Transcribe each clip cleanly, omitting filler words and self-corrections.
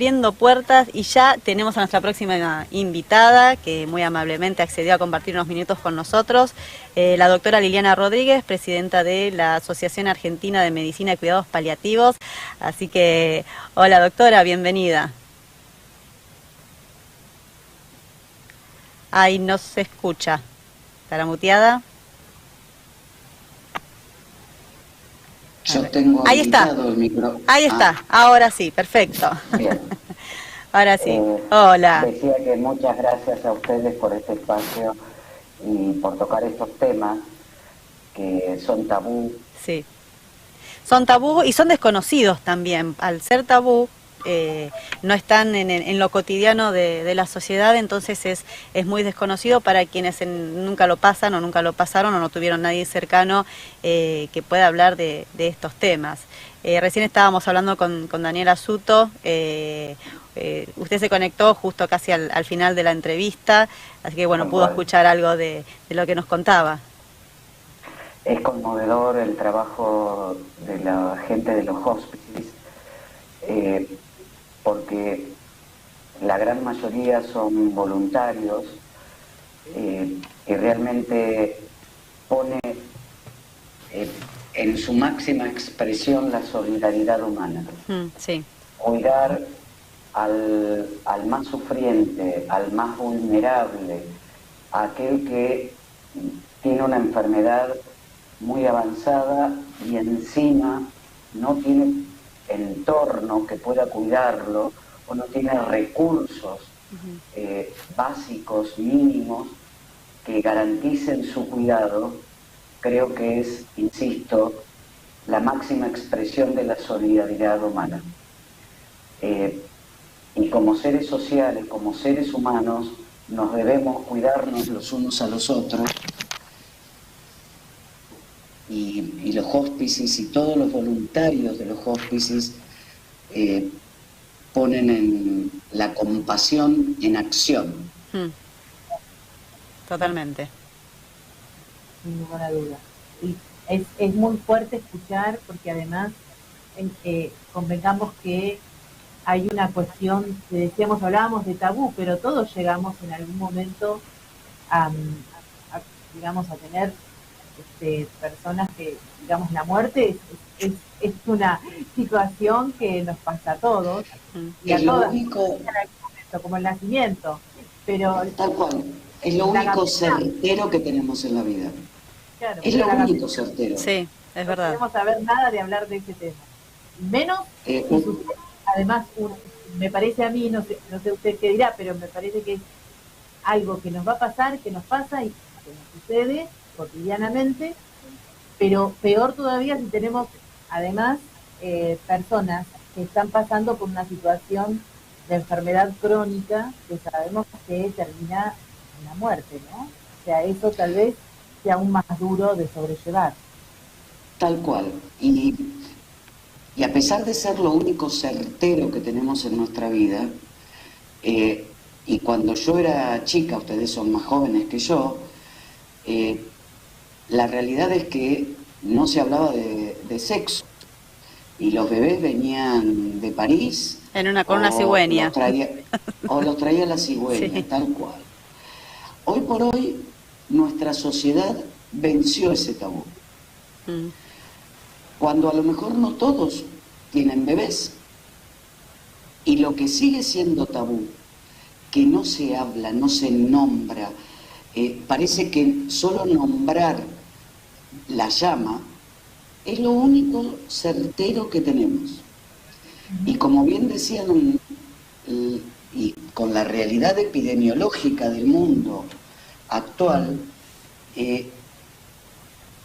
Abriendo puertas y ya tenemos a nuestra próxima invitada que muy amablemente accedió a compartir unos minutos con nosotros, la doctora Liliana Rodríguez, presidenta de la Asociación Argentina de Medicina y Cuidados Paliativos. Así que, hola doctora, bienvenida. Ay, no se escucha. ¿Estará muteada? Yo tengo ahí está, el micrófono. ahí está, ahora sí, perfecto. Bien. Ahora sí, hola. Decía que muchas gracias a ustedes por este espacio y por tocar estos temas que son tabú. Sí, son tabú y son desconocidos también. Al ser tabú, no están en lo cotidiano de la sociedad, entonces es muy desconocido para quienes nunca lo pasan o nunca lo pasaron o no tuvieron nadie cercano que pueda hablar de estos temas. Recién estábamos hablando con Daniela Suto, usted se conectó justo casi al final de la entrevista, así que bueno, pudo escuchar algo de lo que nos contaba. Es conmovedor el trabajo de la gente de los hospices, porque la gran mayoría son voluntarios y realmente pone en su máxima expresión la solidaridad humana. Sí. Cuidar al más sufriente, al más vulnerable, a aquel que tiene una enfermedad muy avanzada y encima no tiene entorno que pueda cuidarlo o no tiene recursos básicos, mínimos, que garanticen su cuidado. Creo que es, insisto, la máxima expresión de la solidaridad humana. Y como seres sociales, como seres humanos, nos debemos cuidarnos los unos a los otros. Y los hospices y todos los voluntarios de los hospices ponen en la compasión en acción. Totalmente. Sin ninguna duda. Y es muy fuerte escuchar, porque además convengamos que hay una cuestión, decíamos, hablábamos de tabú, pero todos llegamos en algún momento digamos, a tener personas que, digamos, la muerte es una situación que nos pasa a todos y a todas, como el nacimiento, pero tal cual, es lo único certero que tenemos en la vida. Claro, es lo único certero. Sí, es verdad. No queremos saber nada de hablar de ese tema, menos si sucede. Además, me parece a mí, no sé usted qué dirá, pero me parece que es algo que nos va a pasar, que nos pasa y que nos sucede cotidianamente, pero peor todavía si tenemos además personas que están pasando por una situación de enfermedad crónica que sabemos que termina en la muerte, ¿no? O sea, eso tal vez sea aún más duro de sobrellevar. Tal cual. Y a pesar de ser lo único certero que tenemos en nuestra vida, y cuando yo era chica, ustedes son más jóvenes que yo, la realidad es que no se hablaba de sexo. Y los bebés venían de París. Con una cigüeña. O los traía la cigüeña, sí. Tal cual. Hoy por hoy, nuestra sociedad venció ese tabú. Cuando a lo mejor no todos tienen bebés. Y lo que sigue siendo tabú, que no se habla, no se nombra, parece que solo nombrar la llama es lo único certero que tenemos. Y como bien decían, y con la realidad epidemiológica del mundo actual,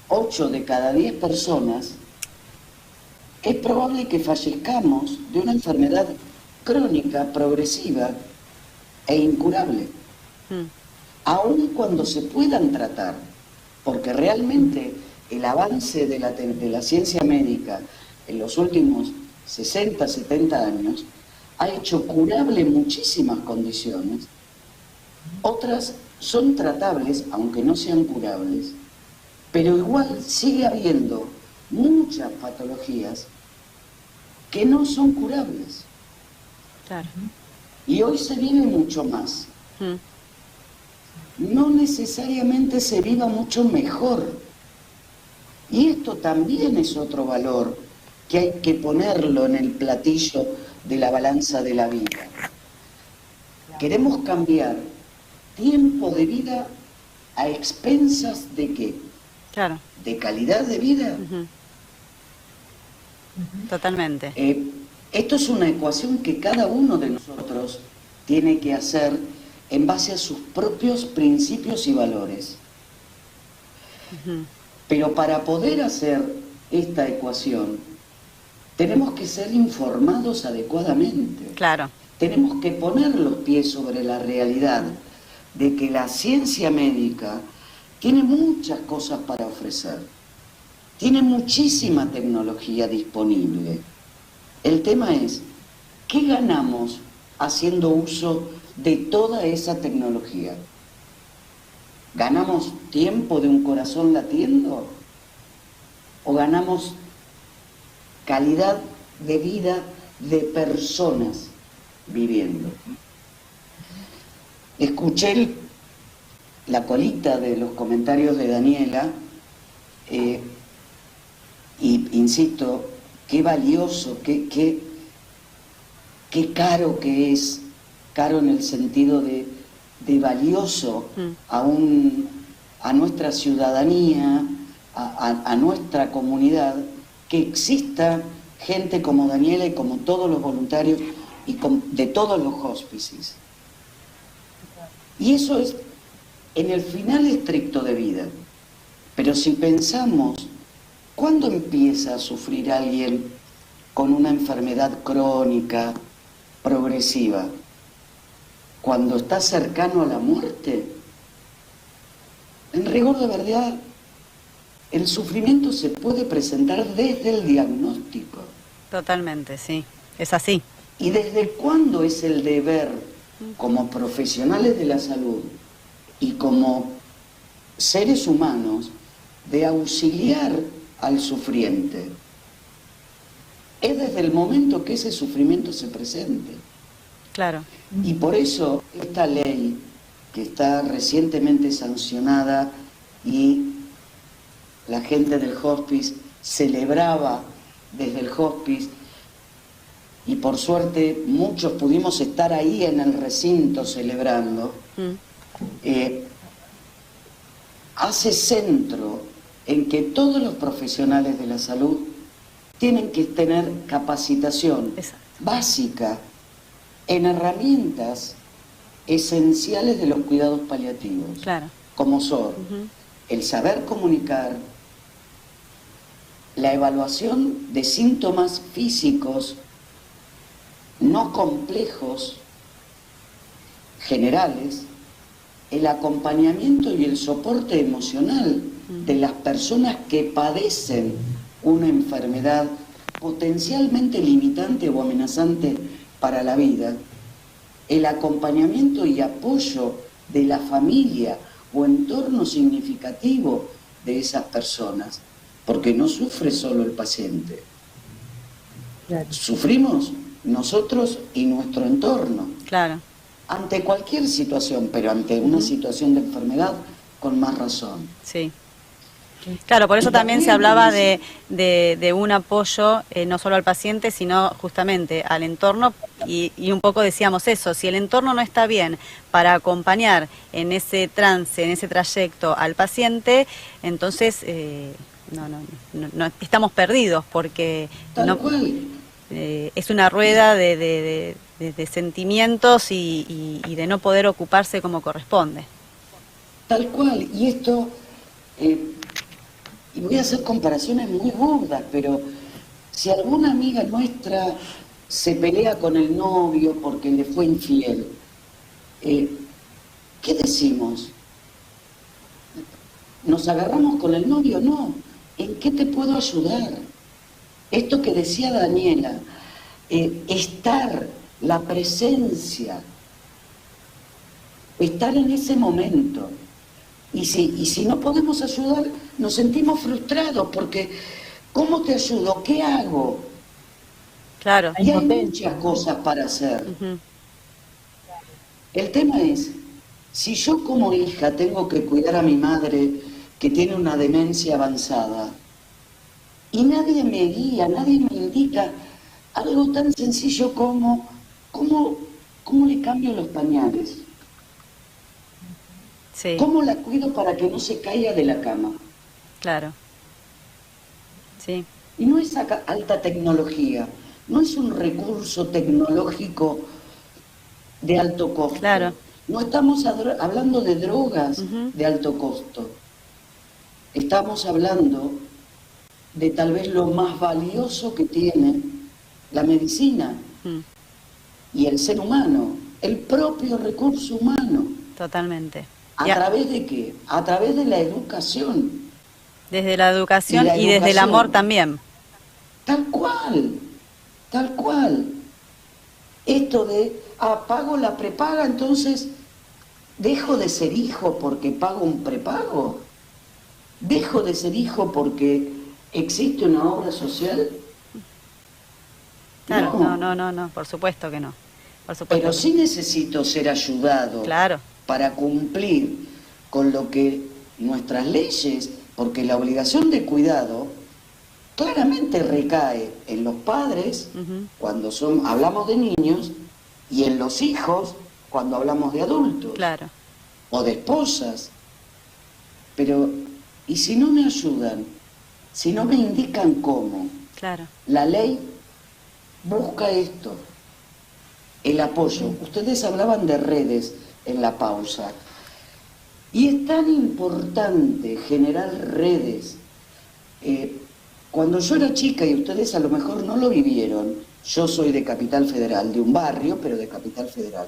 8 de cada 10 personas es probable que fallezcamos de una enfermedad crónica, progresiva e incurable. Aun cuando se puedan tratar, porque realmente el avance de la ciencia médica en los últimos 60, 70 años ha hecho curable muchísimas condiciones. Otras son tratables, aunque no sean curables, pero igual sigue habiendo muchas patologías que no son curables. Claro. Y hoy se vive mucho más. No necesariamente se viva mucho mejor. Y esto también es otro valor que hay que ponerlo en el platillo de la balanza de la vida. Queremos cambiar tiempo de vida a expensas de ¿qué? Claro. ¿De calidad de vida? Totalmente. Esto es una ecuación que cada uno de nosotros tiene que hacer en base a sus propios principios y valores. Pero para poder hacer esta ecuación, tenemos que ser informados adecuadamente. Claro. Tenemos que poner los pies sobre la realidad de que la ciencia médica tiene muchas cosas para ofrecer. Tiene muchísima tecnología disponible. El tema es, ¿qué ganamos haciendo uso de toda esa tecnología? ¿Ganamos tiempo de un corazón latiendo? ¿O ganamos calidad de vida de personas viviendo? Escuché la colita de los comentarios de Daniela y insisto, qué valioso, qué caro que es, caro en el sentido de valioso a nuestra ciudadanía, a nuestra comunidad, que exista gente como Daniela y como todos los voluntarios y de todos los hospices. Y eso es en el final estricto de vida. Pero si pensamos, ¿cuándo empieza a sufrir alguien con una enfermedad crónica, progresiva? ¿Cuando está cercano a la muerte? En rigor de verdad, el sufrimiento se puede presentar desde el diagnóstico. Totalmente, sí. Es así. ¿Y desde cuándo es el deber, como profesionales de la salud y como seres humanos, de auxiliar al sufriente? Es desde el momento que ese sufrimiento se presente. Claro. Y por eso esta ley, que está recientemente sancionada y la gente del hospice celebraba desde el hospice, y por suerte muchos pudimos estar ahí en el recinto celebrando, hace centro en que todos los profesionales de la salud tienen que tener capacitación básica en herramientas esenciales de los cuidados paliativos, claro, como son el saber comunicar, la evaluación de síntomas físicos no complejos, generales, el acompañamiento y el soporte emocional de las personas que padecen una enfermedad potencialmente limitante o amenazante para la vida, el acompañamiento y apoyo de la familia o entorno significativo de esas personas, porque no sufre solo el paciente. Claro. Sufrimos nosotros y nuestro entorno. Claro. Ante cualquier situación, pero ante una situación de enfermedad, con más razón. Sí. Claro, por eso también se hablaba de un apoyo no solo al paciente, sino justamente al entorno, y un poco decíamos eso, si el entorno no está bien para acompañar en ese trance, en ese trayecto al paciente, entonces no estamos perdidos, porque Tal cual. Es una rueda de sentimientos y de no poder ocuparse como corresponde. Tal cual, y esto... y voy a hacer comparaciones muy burdas, pero si alguna amiga nuestra se pelea con el novio porque le fue infiel, ¿qué decimos? ¿Nos agarramos con el novio? No. ¿En qué te puedo ayudar? Esto que decía Daniela, estar, la presencia, estar en ese momento. Y si no podemos ayudar, nos sentimos frustrados porque ¿cómo te ayudo? ¿Qué hago? Claro. Y hay muchas cosas para hacer. El tema es, si yo como hija tengo que cuidar a mi madre que tiene una demencia avanzada, y nadie me guía, nadie me indica algo tan sencillo como cómo le cambio los pañales, Sí. cómo la cuido para que no se caiga de la cama. Claro. Sí. Y no es alta tecnología, no es un recurso tecnológico de alto costo. Claro. No estamos hablando de drogas de alto costo. Estamos hablando de tal vez lo más valioso que tiene la medicina y el ser humano, el propio recurso humano. Totalmente. ¿A través de qué? A través de la educación. Desde la educación y desde el amor también. Tal cual, tal cual. Esto de, pago la prepaga, entonces dejo de ser hijo porque pago un prepago. Dejo de ser hijo porque existe una obra social. Claro, no, por supuesto que no. Por supuesto. Pero sí necesito ser ayudado, claro, para cumplir con lo que nuestras leyes, porque la obligación de cuidado claramente recae en los padres cuando hablamos de niños y en los hijos cuando hablamos de adultos. Claro. O de esposas. Pero, ¿y si no me ayudan? Si no me indican cómo. Claro. La ley busca esto, el apoyo. Ustedes hablaban de redes en la pausa. Y es tan importante generar redes. Cuando yo era chica, y ustedes a lo mejor no lo vivieron, yo soy de Capital Federal, de un barrio, pero de Capital Federal.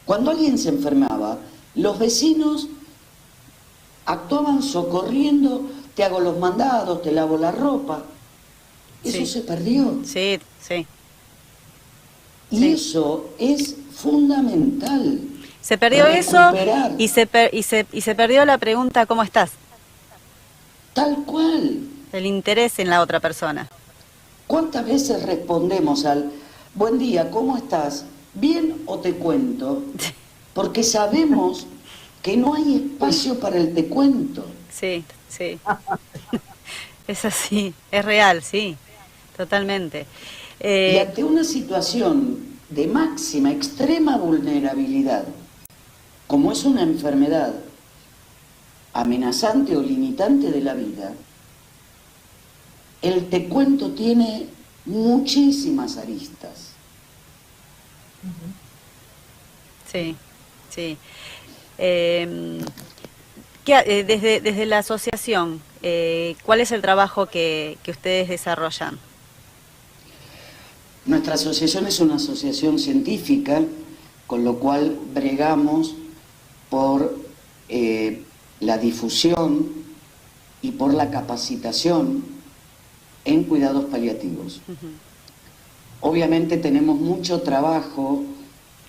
Cuando alguien se enfermaba, los vecinos actuaban socorriendo, te hago los mandados, te lavo la ropa. Eso se perdió. Sí, sí. Y eso es fundamental. Se perdió eso y se perdió la pregunta ¿cómo estás? Tal cual. El interés en la otra persona. ¿Cuántas veces respondemos al buen día, ¿cómo estás? ¿Bien o te cuento? Porque sabemos que no hay espacio para el te cuento. Sí, sí. Es así, es real, sí, totalmente. Y ante una situación de máxima, extrema vulnerabilidad, como es una enfermedad amenazante o limitante de la vida, el te cuento tiene muchísimas aristas. Sí, sí. Desde la asociación, ¿cuál es el trabajo que ustedes desarrollan? Nuestra asociación es una asociación científica, con lo cual bregamos por la difusión y por la capacitación en cuidados paliativos. Obviamente tenemos mucho trabajo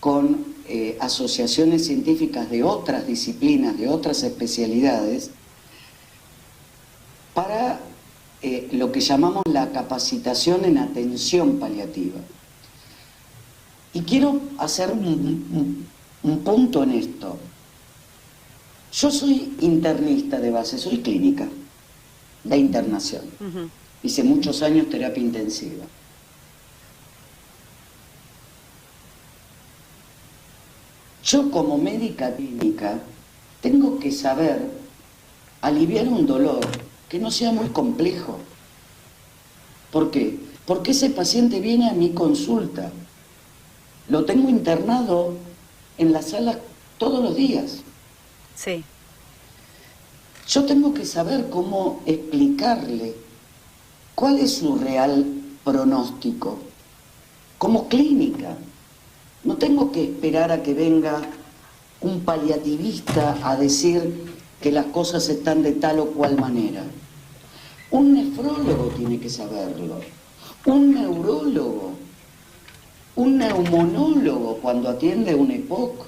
con asociaciones científicas de otras disciplinas, de otras especialidades, para lo que llamamos la capacitación en atención paliativa. Y quiero hacer un punto en esto. Yo soy internista de base, soy clínica de internación. Hice muchos años terapia intensiva. Yo como médica clínica tengo que saber aliviar un dolor que no sea muy complejo. ¿Por qué? Porque ese paciente viene a mi consulta. Lo tengo internado en la sala todos los días. Sí. Yo tengo que saber cómo explicarle cuál es su real pronóstico. Como clínica, no tengo que esperar a que venga un paliativista a decir que las cosas están de tal o cual manera. Un nefrólogo tiene que saberlo, un neurólogo, un neumonólogo cuando atiende un EPOC,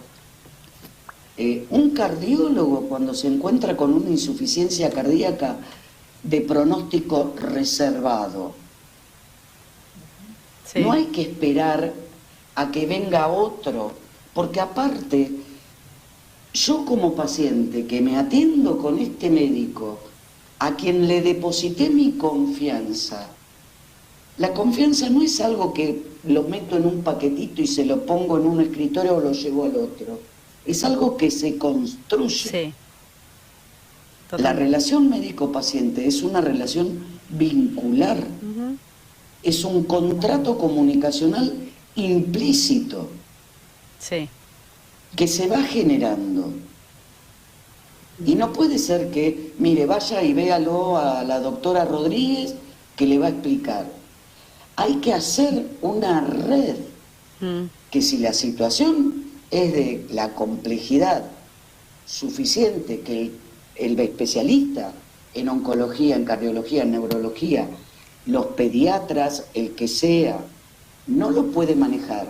un cardiólogo cuando se encuentra con una insuficiencia cardíaca de pronóstico reservado. Sí. No hay que esperar a que venga otro, porque aparte, yo como paciente que me atiendo con este médico, a quien le deposité mi confianza, la confianza no es algo que lo meto en un paquetito y se lo pongo en un escritorio o lo llevo al otro. Es algo que se construye. Sí. La Totalmente. relación médico-paciente es una relación vincular. Es un contrato comunicacional implícito. Sí. Que se va generando. Y no puede ser que, mire, vaya y véalo a la doctora Rodríguez que le va a explicar. Hay que hacer una red, que si la situación es de la complejidad suficiente que el especialista en oncología, en cardiología, en neurología, los pediatras, el que sea, no lo puede manejar,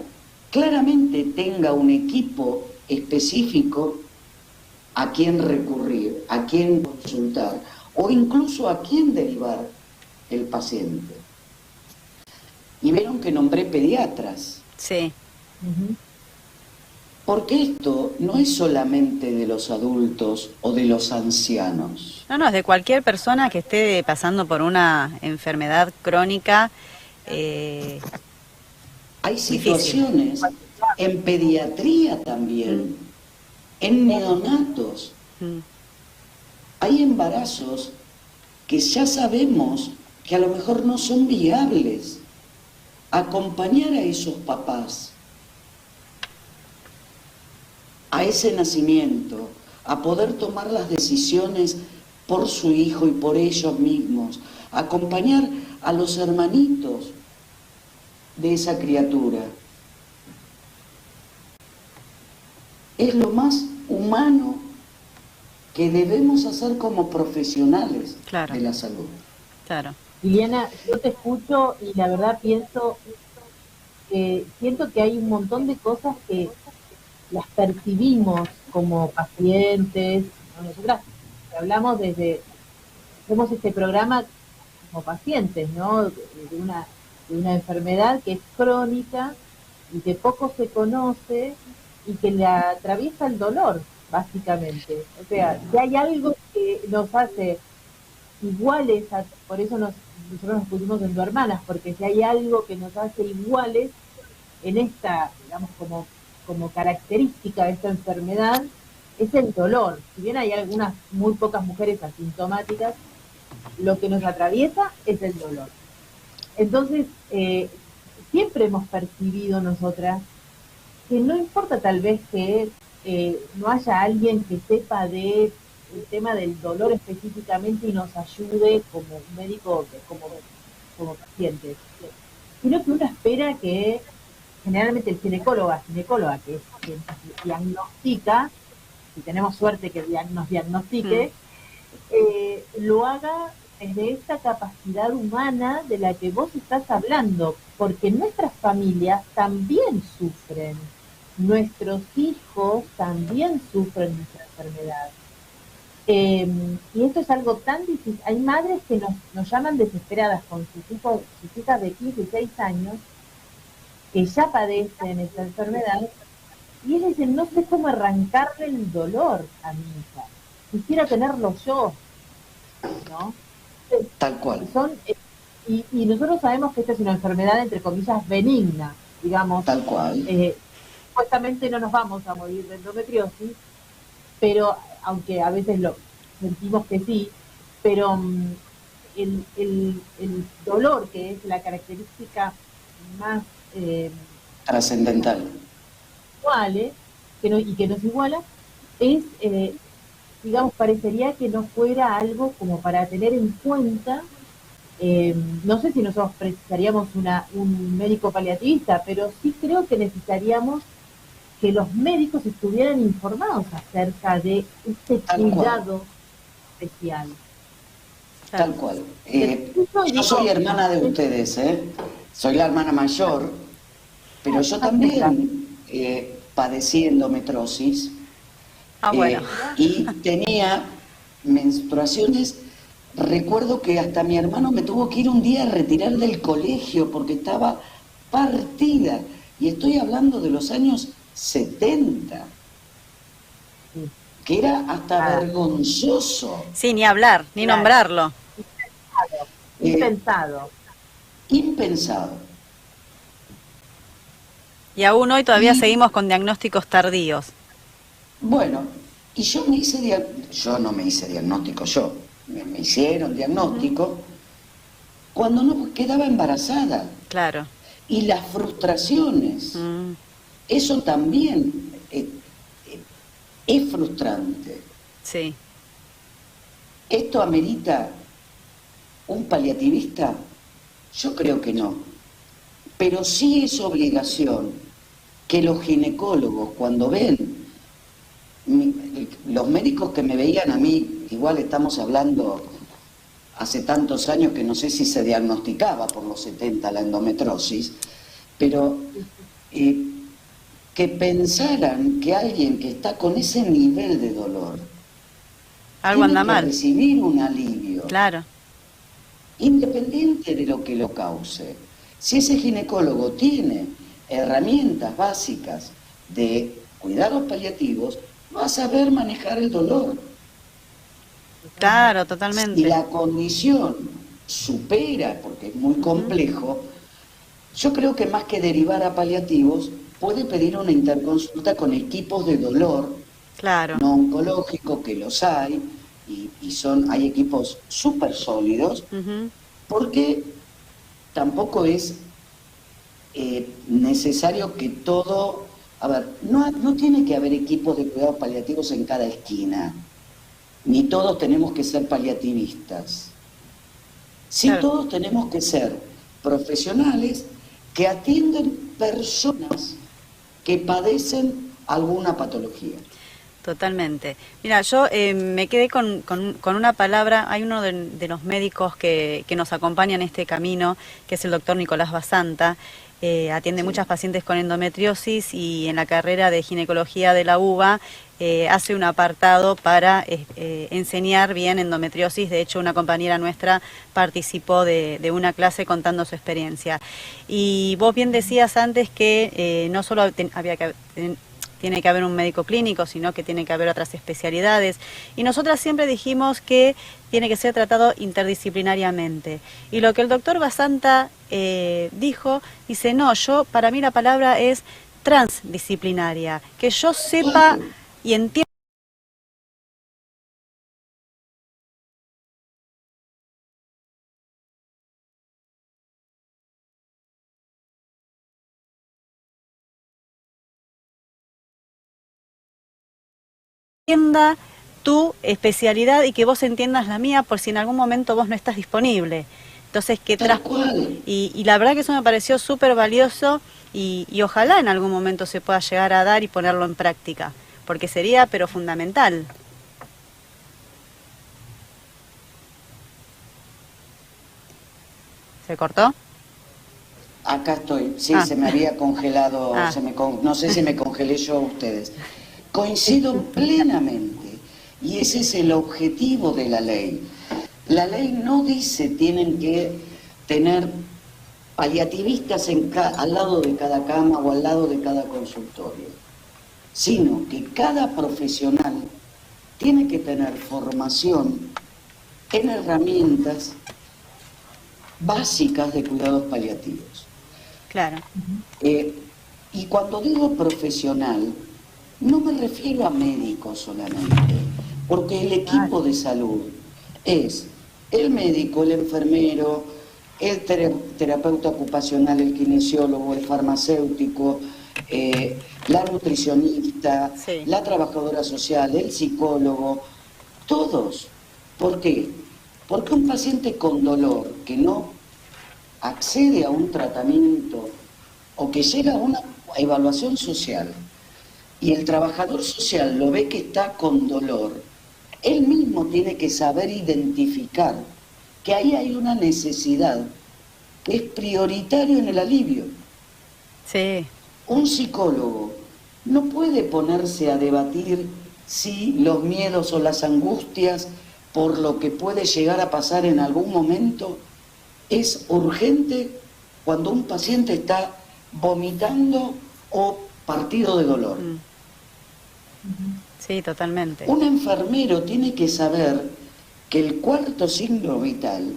claramente tenga un equipo específico a quién recurrir, a quién consultar o incluso a quién derivar el paciente. Y vieron que nombré pediatras. Sí. Porque esto no es solamente de los adultos o de los ancianos. No, es de cualquier persona que esté pasando por una enfermedad crónica. Hay situaciones en pediatría también, en neonatos. Hay embarazos que ya sabemos que a lo mejor no son viables. Acompañar a esos papás a ese nacimiento, a poder tomar las decisiones por su hijo y por ellos mismos, acompañar a los hermanitos de esa criatura. Es lo más humano que debemos hacer como profesionales de la salud. Claro. Liliana, yo te escucho y la verdad siento que hay un montón de cosas que las percibimos como pacientes, ¿no? Nosotras hablamos hacemos este programa como pacientes, ¿no? De una enfermedad que es crónica y que poco se conoce y que la atraviesa el dolor, básicamente. O sea, si hay algo que nos hace iguales, por eso nosotros nos pusimos en Tu Hermanas, porque si hay algo que nos hace iguales en esta, digamos, como característica de esta enfermedad, es el dolor. Si bien hay algunas muy pocas mujeres asintomáticas, lo que nos atraviesa es el dolor. Entonces, siempre hemos percibido nosotras que no importa tal vez que no haya alguien que sepa de el tema del dolor específicamente y nos ayude como médico, como paciente, sino que uno espera que generalmente el ginecóloga, que es quien diagnostica, si tenemos suerte que nos diagnostique, lo haga desde esta capacidad humana de la que vos estás hablando, porque nuestras familias también sufren, nuestros hijos también sufren nuestra enfermedad. Y esto es algo tan difícil. Hay madres que nos llaman desesperadas con sus hijas de 15 y 6 años, que ya padecen esta enfermedad, y ellas dicen, no sé cómo arrancarle el dolor a mi hija, quisiera tenerlo yo, ¿no? Tal cual. Y nosotros sabemos que esta es una enfermedad, entre comillas, benigna, digamos. Tal cual. Supuestamente no nos vamos a morir de endometriosis, pero, aunque a veces lo sentimos que sí, pero el dolor, que es la característica más trascendental, que nos iguala, es, digamos, parecería que no fuera algo como para tener en cuenta. No sé si nosotros precisaríamos un médico paliativista, pero sí creo que necesitaríamos que los médicos estuvieran informados acerca de este cuidado especial. Tal cual. Yo soy hermana de ustedes, soy la hermana mayor, pero yo también padecí endometriosis y tenía menstruaciones. Recuerdo que hasta mi hermano me tuvo que ir un día a retirar del colegio porque estaba partida. Y estoy hablando de los años 70, que era hasta vergonzoso. Sí, ni hablar, ni nombrarlo. Impensado. Impensado. Y aún hoy todavía seguimos con diagnósticos tardíos. Bueno, y yo no me hice diagnóstico yo, me hicieron diagnóstico cuando no quedaba embarazada. Claro. Y las frustraciones, eso también es frustrante. Sí. ¿Esto amerita un paliativista? Yo creo que no. Pero sí es obligación que los ginecólogos, cuando ven, los médicos que me veían a mí, igual estamos hablando hace tantos años que no sé si se diagnosticaba por los 70 la endometriosis, pero que pensaran que alguien que está con ese nivel de dolor algo anda mal, recibir un alivio, claro, independiente de lo que lo cause. Si ese ginecólogo tiene herramientas básicas de cuidados paliativos, va a saber manejar el dolor. Claro, totalmente. Si la condición supera, porque es muy complejo, yo creo que más que derivar a paliativos, puede pedir una interconsulta con equipos de dolor, claro, no oncológicos, que los hay, y hay equipos súper sólidos, porque tampoco es necesario que todo... A ver, no tiene que haber equipos de cuidados paliativos en cada esquina, ni todos tenemos que ser paliativistas. Sí, claro. todos tenemos que ser profesionales que atienden personas que padecen alguna patología. Totalmente. Mira, yo me quedé con una palabra. Hay uno de los médicos que nos acompaña en este camino, que es el doctor Nicolás Basanta. Atiende muchas pacientes con endometriosis y en la carrera de ginecología de la UBA hace un apartado para enseñar bien endometriosis. De hecho, una compañera nuestra participó de una clase contando su experiencia. Y vos bien decías antes que no solo tiene que haber un médico clínico, sino que tiene que haber otras especialidades. Y nosotras siempre dijimos que tiene que ser tratado interdisciplinariamente. Y lo que el doctor Basanta dice, no, para mí la palabra es transdisciplinaria, que yo sepa y entienda tu especialidad y que vos entiendas la mía por si en algún momento vos no estás disponible. Entonces, y la verdad que eso me pareció súper valioso y ojalá en algún momento se pueda llegar a dar y ponerlo en práctica, porque sería pero fundamental. ¿Se cortó? Acá estoy, sí, se me había congelado, no sé si me congelé yo a ustedes. Coincido plenamente, y ese es el objetivo de la ley. La ley no dice tienen que tener paliativistas al lado de cada cama o al lado de cada consultorio, sino que cada profesional tiene que tener formación en herramientas básicas de cuidados paliativos. Claro. Y cuando digo profesional, no me refiero a médicos solamente, porque el equipo de salud es el médico, el enfermero, el terapeuta ocupacional, el kinesiólogo, el farmacéutico, la nutricionista, la trabajadora social, el psicólogo, todos. ¿Por qué? Porque un paciente con dolor que no accede a un tratamiento o que llega a una evaluación social y el trabajador social lo ve que está con dolor, él mismo tiene que saber identificar que ahí hay una necesidad que es prioritario en el alivio. Sí. Un psicólogo no puede ponerse a debatir si los miedos o las angustias por lo que puede llegar a pasar en algún momento es urgente cuando un paciente está vomitando o partido de dolor. Sí, totalmente. Un enfermero tiene que saber que el cuarto signo vital,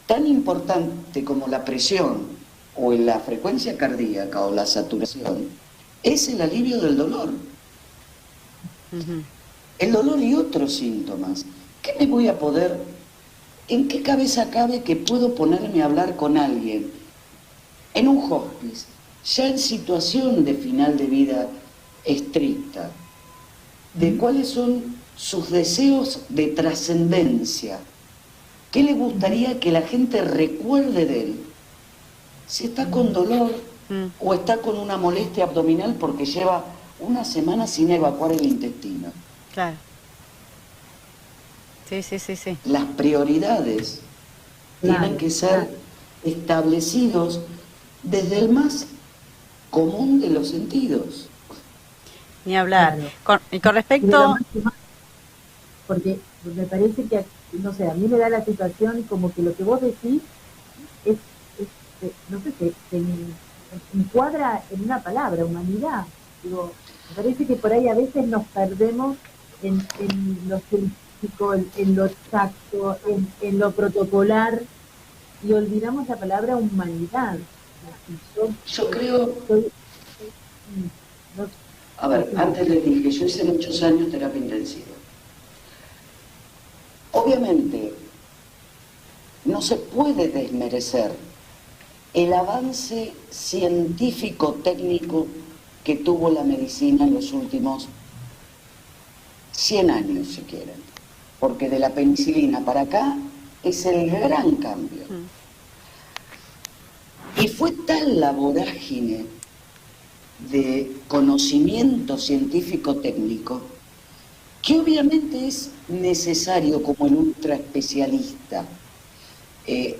tan importante como la presión o la frecuencia cardíaca o la saturación, es el alivio del dolor. El dolor y otros síntomas. ¿Qué me voy a poder, en qué cabeza cabe que puedo ponerme a hablar con alguien en un hospice, ya en situación de final de vida estricta, de cuáles son sus deseos de trascendencia? ¿Qué le gustaría que la gente recuerde de él? Si está con dolor o está con una molestia abdominal porque lleva una semana sin evacuar el intestino. Claro. Sí. Las prioridades tienen que ser establecidos desde el más común de los sentidos. Ni hablar. Y con respecto... Porque me parece que, no sé, a mí me da la situación como que lo que vos decís es no sé, se encuadra en una palabra, humanidad. Digo, me parece que por ahí a veces nos perdemos en lo científico, en lo exacto, en lo protocolar, y olvidamos la palabra humanidad. Yo creo... A ver, antes les dije, yo hice muchos años terapia intensiva. Obviamente, no se puede desmerecer el avance científico-técnico que tuvo la medicina en los últimos 100 años, si quieren. Porque de la penicilina para acá es el gran cambio. Y fue tal la vorágine de conocimiento científico-técnico que obviamente es necesario como el ultraespecialista.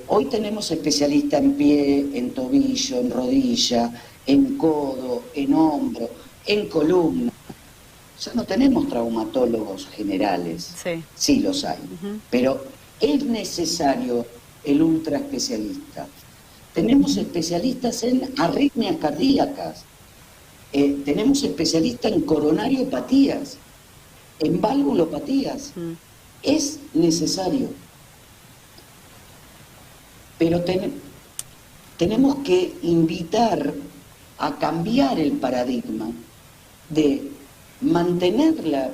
Hoy tenemos especialistas en pie, en tobillo, en rodilla, en codo, en hombro, en columna. Ya no tenemos traumatólogos generales, sí los hay, pero es necesario el ultraespecialista. Tenemos especialistas en arritmias cardíacas, tenemos especialistas en coronariopatías, en valvulopatías. Es necesario. Pero tenemos que invitar a cambiar el paradigma de mantenerla,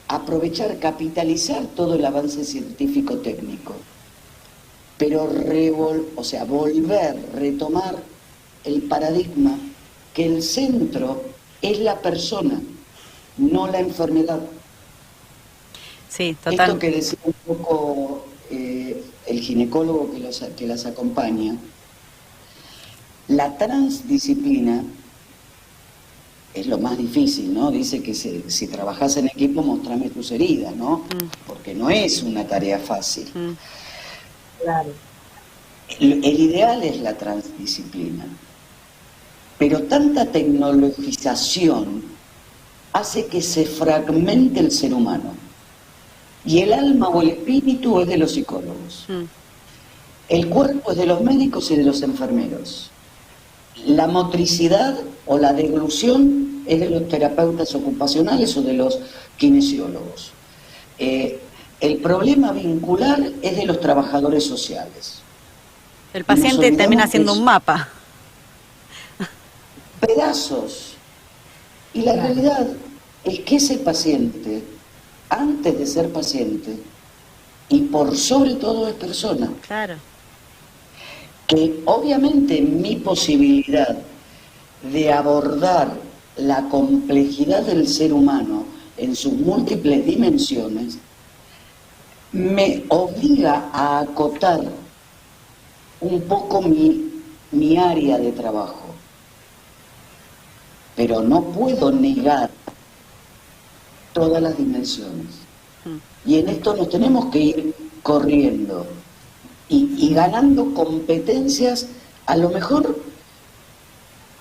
aprovechar, capitalizar todo el avance científico-técnico, pero volver, retomar el paradigma que el centro es la persona, no la enfermedad. Sí, total. Esto que decía un poco el ginecólogo que las acompaña, la transdisciplina es lo más difícil, ¿no? Dice que si trabajas en equipo, mostrame tus heridas, ¿no? Porque no es una tarea fácil. Claro. El ideal es la transdisciplina, pero tanta tecnologización hace que se fragmente el ser humano. Y el alma o el espíritu es de los psicólogos. El cuerpo es de los médicos y de los enfermeros. La motricidad o la deglución es de los terapeutas ocupacionales o de los kinesiólogos. El problema vincular es de los trabajadores sociales. El paciente termina haciendo un mapa. Pedazos. Y la realidad es que ese paciente, antes de ser paciente, y por sobre todo es persona. Claro. Que obviamente mi posibilidad de abordar la complejidad del ser humano en sus múltiples dimensiones me obliga a acotar un poco mi área de trabajo. Pero no puedo negar todas las dimensiones. Y en esto nos tenemos que ir corriendo y ganando competencias, a lo mejor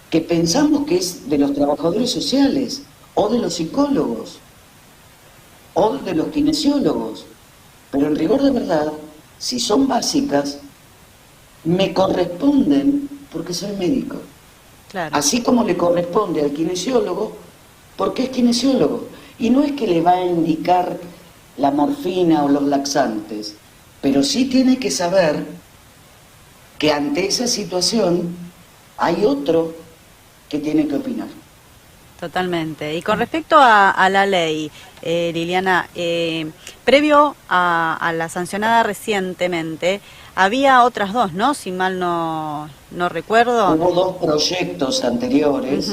que pensamos que es de los trabajadores sociales, o de los psicólogos, o de los kinesiólogos. Pero en rigor de verdad, si son básicas, me corresponden porque soy médico. Claro. Así como le corresponde al kinesiólogo, porque es kinesiólogo. Y no es que le va a indicar la morfina o los laxantes, pero sí tiene que saber que ante esa situación hay otro que tiene que opinar. Totalmente. Y con respecto a la ley, Liliana, previo a la sancionada recientemente, había otras dos, ¿no? Si mal no recuerdo. Hubo dos proyectos anteriores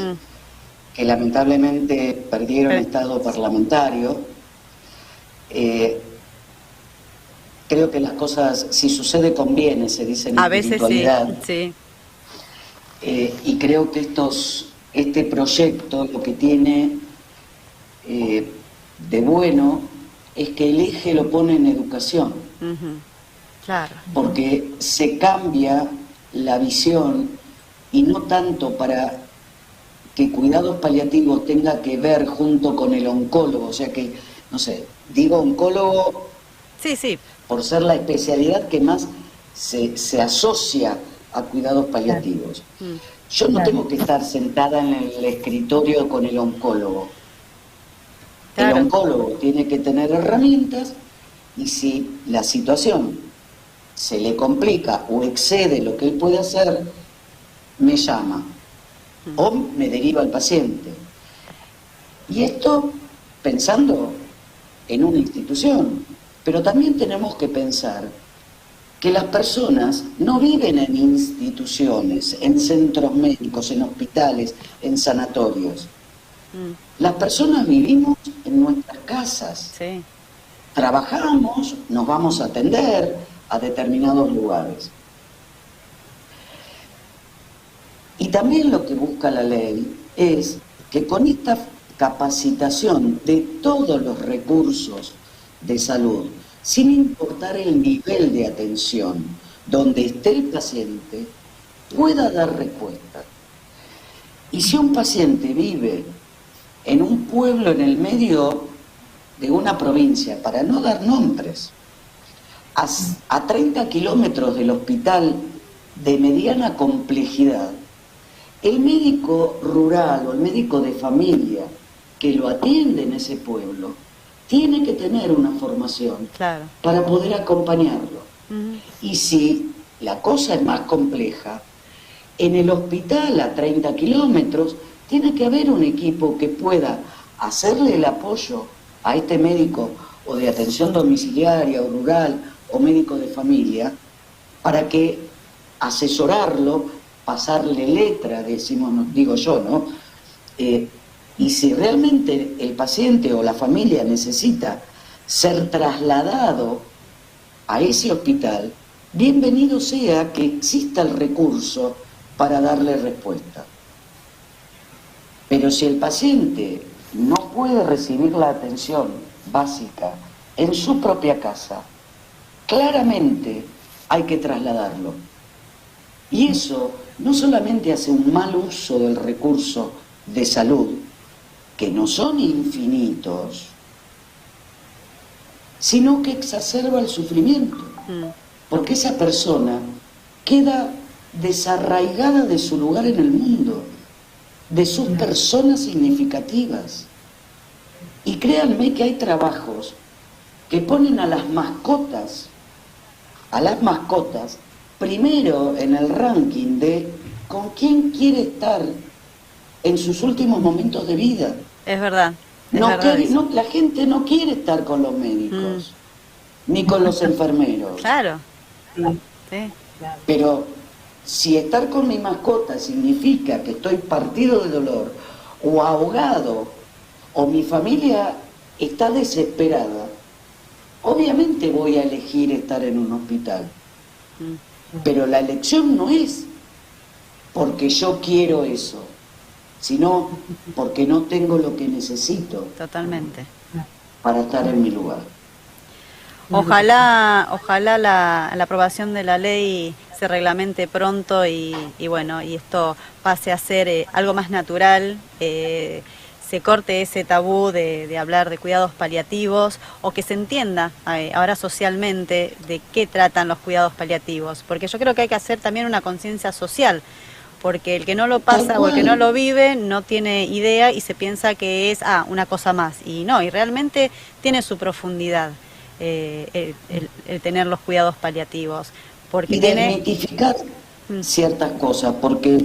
que lamentablemente perdieron estado parlamentario. Creo que las cosas, si sucede, conviene, se dice en espiritualidad. Veces sí. Y creo que este proyecto lo que tiene de bueno es que el eje lo pone en educación. Claro. Porque se cambia la visión y no tanto para que cuidados paliativos tenga que ver junto con el oncólogo, o sea que, no sé, digo oncólogo sí. por ser la especialidad que más se asocia a cuidados paliativos. Yo no tengo que estar sentada en el escritorio con el oncólogo. Claro. El oncólogo tiene que tener herramientas y si la situación se le complica o excede lo que él puede hacer, me llama o me deriva al paciente. Y esto pensando en una institución, pero también tenemos que pensar que las personas no viven en instituciones, en centros médicos, en hospitales, en sanatorios. Las personas vivimos en nuestras casas. Sí. Trabajamos, nos vamos a atender a determinados lugares. Y también lo que busca la ley es que con esta capacitación de todos los recursos de salud, sin importar el nivel de atención donde esté el paciente, pueda dar respuesta. Y si un paciente vive en un pueblo en el medio de una provincia, para no dar nombres, a 30 kilómetros del hospital de mediana complejidad, el médico rural o el médico de familia que lo atiende en ese pueblo tiene que tener una formación para poder acompañarlo. Y si la cosa es más compleja, en el hospital a 30 kilómetros tiene que haber un equipo que pueda hacerle el apoyo a este médico o de atención domiciliaria o rural o médico de familia para que asesorarlo, pasarle letra, digo yo, ¿no? Y si realmente el paciente o la familia necesita ser trasladado a ese hospital, bienvenido sea que exista el recurso para darle respuesta. Pero si el paciente no puede recibir la atención básica en su propia casa, claramente hay que trasladarlo. Y eso no solamente hace un mal uso del recurso de salud, que no son infinitos, sino que exacerba el sufrimiento, porque esa persona queda desarraigada de su lugar en el mundo, de sus personas significativas. Y créanme que hay trabajos que ponen a las mascotas primero en el ranking de con quién quiere estar en sus últimos momentos de vida. Es verdad. La gente no quiere estar con los médicos, ni con los enfermeros. Claro. Sí. Pero si estar con mi mascota significa que estoy partido de dolor o ahogado o mi familia está desesperada, obviamente voy a elegir estar en un hospital. Pero la elección no es porque yo quiero eso, sino porque no tengo lo que necesito. Totalmente. Para estar en mi lugar. Ojalá la aprobación de la ley se reglamente pronto y bueno, y esto pase a ser algo más natural. se corte ese tabú de hablar de cuidados paliativos, o que se entienda ahora socialmente de qué tratan los cuidados paliativos, porque yo creo que hay que hacer también una conciencia social, porque el que no lo pasa o el que no lo vive no tiene idea y se piensa que es una cosa más, y no, y realmente tiene su profundidad el tener los cuidados paliativos. Porque y desmitificar ciertas cosas, porque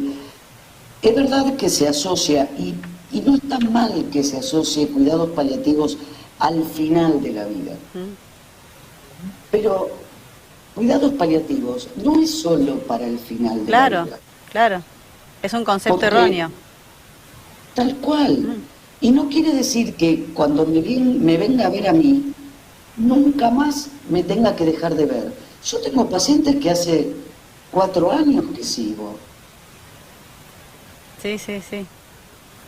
es verdad que se asocia, y no está mal que se asocie cuidados paliativos al final de la vida. Pero cuidados paliativos no es solo para el final de la vida. Claro, es un concepto erróneo. Tal cual. Y no quiere decir que cuando me venga a ver a mí, nunca más me tenga que dejar de ver. Yo tengo pacientes que hace 4 años que sigo. Sí.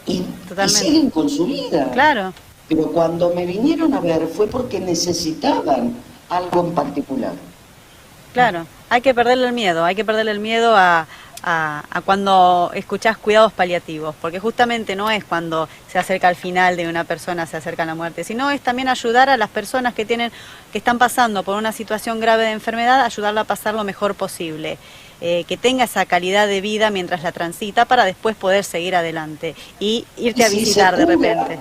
Y siguen con su vida. Claro. Pero cuando me vinieron a ver fue porque necesitaban algo en particular. Claro, hay que perderle el miedo a cuando escuchás cuidados paliativos, porque justamente no es cuando se acerca al final de una persona, se acerca a la muerte, sino es también ayudar a las personas que están pasando por una situación grave de enfermedad, ayudarla a pasar lo mejor posible, que tenga esa calidad de vida mientras la transita para después poder seguir adelante y irte a visitar de repente.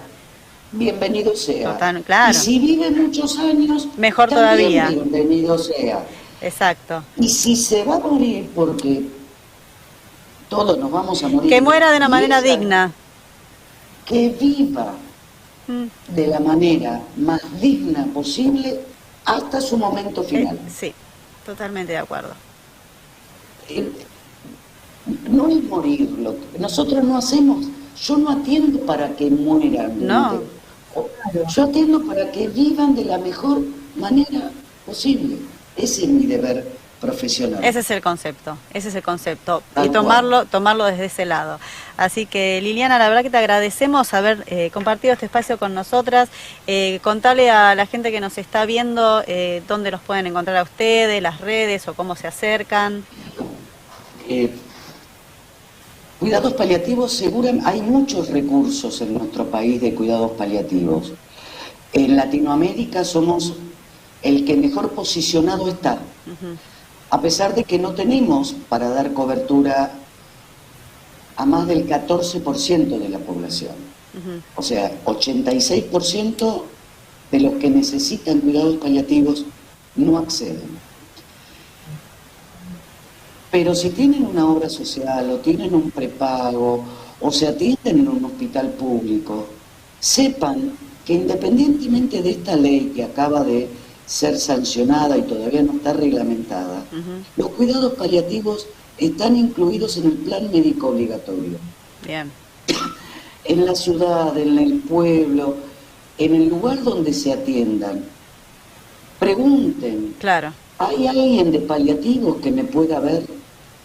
Bienvenido sea. Claro. Y si vive muchos años, mejor todavía. Bienvenido sea. Exacto. Y si se va a morir, porque todos nos vamos a morir. Que muera de una manera digna. Que viva de la manera más digna posible hasta su momento final. Sí, totalmente de acuerdo. No es morirlo. Nosotros no hacemos, yo no atiendo para que mueran. No. Yo atiendo para que vivan de la mejor manera posible. Ese es mi deber profesional. Ese es el concepto. Y tomarlo desde ese lado. Así que, Liliana, la verdad que te agradecemos haber compartido este espacio con nosotras. Contale a la gente que nos está viendo dónde los pueden encontrar a ustedes, las redes o cómo se acercan. Cuidados paliativos, seguramente hay muchos recursos en nuestro país de cuidados paliativos. En Latinoamérica somos el que mejor posicionado está, a pesar de que no tenemos para dar cobertura a más del 14% de la población. O sea, 86% de los que necesitan cuidados paliativos no acceden. Pero si tienen una obra social o tienen un prepago o se atienden en un hospital público, sepan que independientemente de esta ley que acaba de ser sancionada y todavía no está reglamentada, los cuidados paliativos están incluidos en el plan médico obligatorio. Bien. En la ciudad, en el pueblo, en el lugar donde se atiendan, pregunten. Claro. ¿Hay alguien de paliativos que me pueda ver?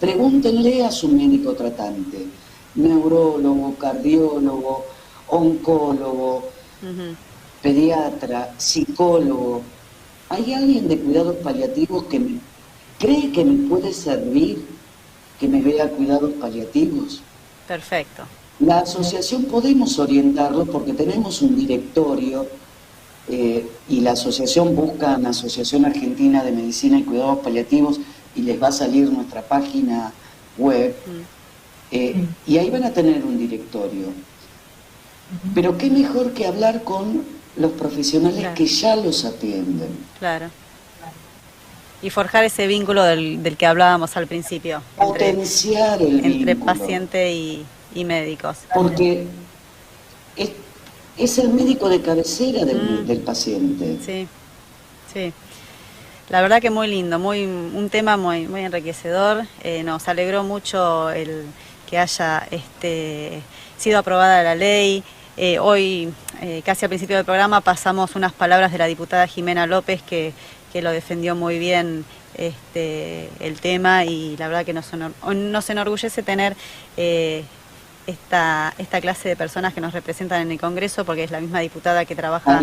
Pregúntenle a su médico tratante, neurólogo, cardiólogo, oncólogo, pediatra, psicólogo. ¿Hay alguien de cuidados paliativos que cree que me puede servir que me vea cuidados paliativos? Perfecto. La asociación podemos orientarlo porque tenemos un directorio y la asociación busca la Asociación Argentina de Medicina y Cuidados Paliativos y les va a salir nuestra página web y ahí van a tener un directorio. Pero qué mejor que hablar con los profesionales que ya los atienden. Claro. Y forjar ese vínculo del que hablábamos al principio. Potenciar el vínculo. Entre paciente y médicos. Porque es el médico de cabecera del paciente. Sí. La verdad que muy lindo, un tema muy enriquecedor. Nos alegró mucho el que haya sido aprobada la ley. Hoy, casi al principio del programa, pasamos unas palabras de la diputada Jimena López que lo defendió muy bien el tema, y la verdad que nos enorgullece tener esta clase de personas que nos representan en el Congreso, porque es la misma diputada que trabaja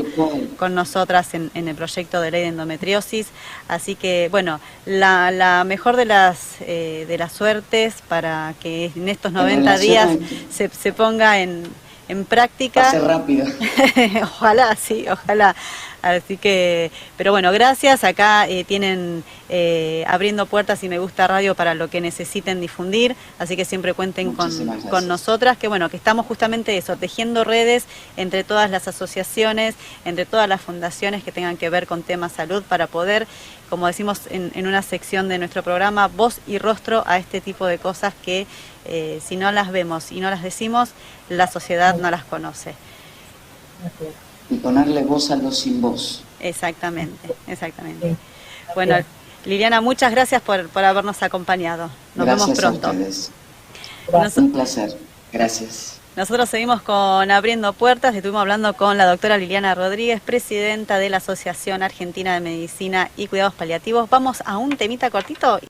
con nosotras en el proyecto de ley de endometriosis. Así que, bueno, la mejor de las suertes para que en estos 90 días se ponga en en práctica. Pase rápido. Ojalá, sí, ojalá. Así que, pero bueno, gracias. Acá tienen Abriendo Puertas y Me Gusta Radio para lo que necesiten difundir, así que siempre cuenten con nosotras, que bueno, que estamos justamente eso, tejiendo redes entre todas las asociaciones, entre todas las fundaciones que tengan que ver con temas salud, para poder, como decimos en una sección de nuestro programa, voz y rostro a este tipo de cosas que si no las vemos y no las decimos, la sociedad no las conoce. Y ponerle voz a los sin voz. Exactamente, exactamente. Bueno, Liliana, muchas gracias por habernos acompañado. Nos vemos pronto. A ustedes. Un placer. Gracias. Nosotros seguimos con Abriendo Puertas. Estuvimos hablando con la doctora Liliana Rodríguez, presidenta de la Asociación Argentina de Medicina y Cuidados Paliativos. Vamos a un temita cortito.